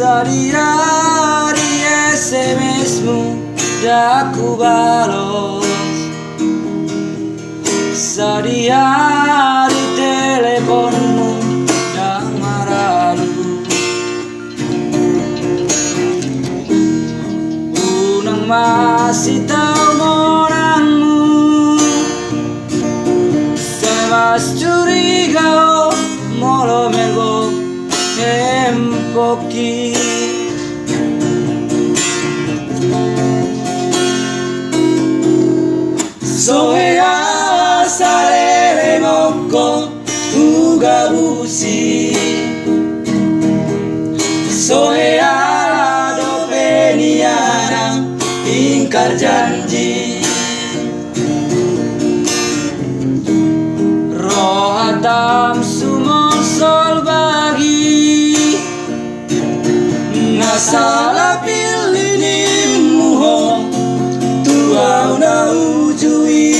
Sehari-hari SMS-mu dah ku balos, sehari-hari teleponmu dah maradu. Unang masih tahu monanmu, saya mas curiga molo melgo empoki. Sohea sarere moko uga busi, sohea do peniana ingkar janji. Rohatam sumon sol bagi, ngasala pilih ni muho tuau na ujui.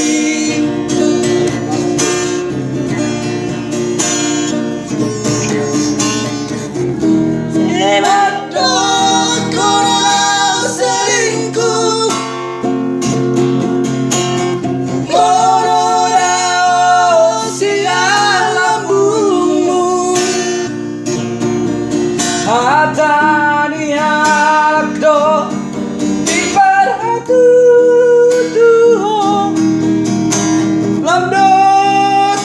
Hatani halakdo di parhatu tuho lamdo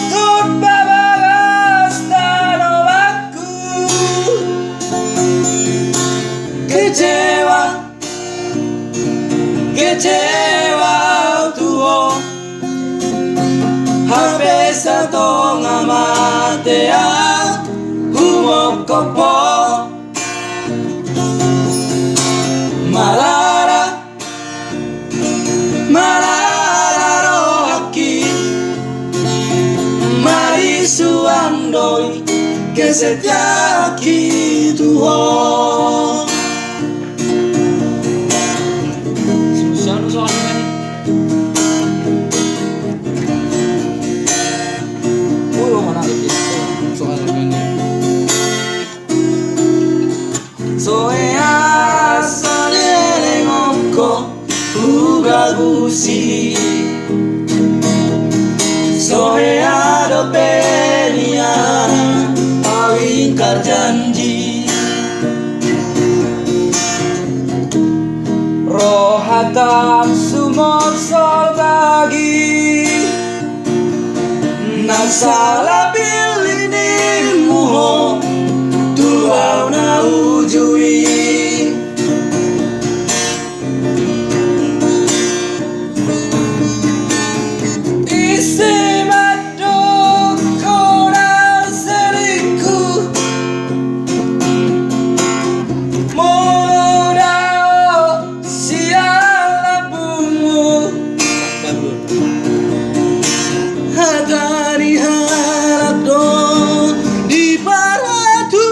tut babagas tanobaku. Kecewa, kecewa tuho habis satu ngamatea humokopo. Malara, malara rohaki, mari suandoi que se te aquí tu ho. Susah soalnya nih. Oh, mana itu soalnya. Soea uga busi, sohea do peniana ingkar janji. Rohatam sumot sol bagi, nasala pilih ni muho tuau na ujui. Hatani halakdo di parhatu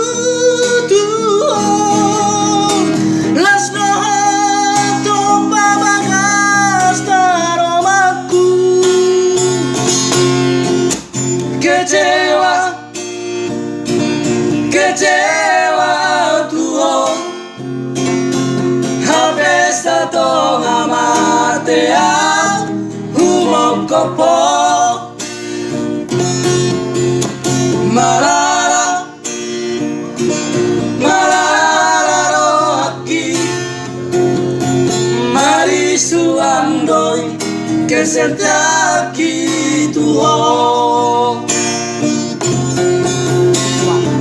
tuho lasno hato babagas taromaku. Kecewa, kecewa tuho habis satu ngamatea humokopo. Malara, malara rohaki, mari suandoi que se te aquí tu ho.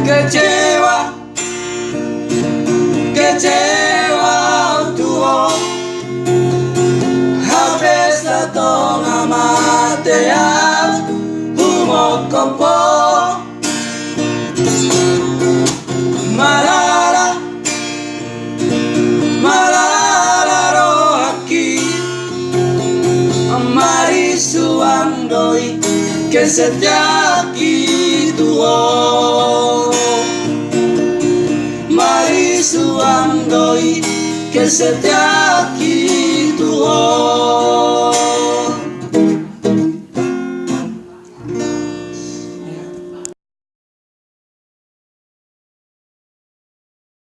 Kecewa, kecewa tu ho habis satu ngamatea humokopo. Malara, malara rohaki, mari suandoi que se te aquí tu ho. Mari suandoi que se te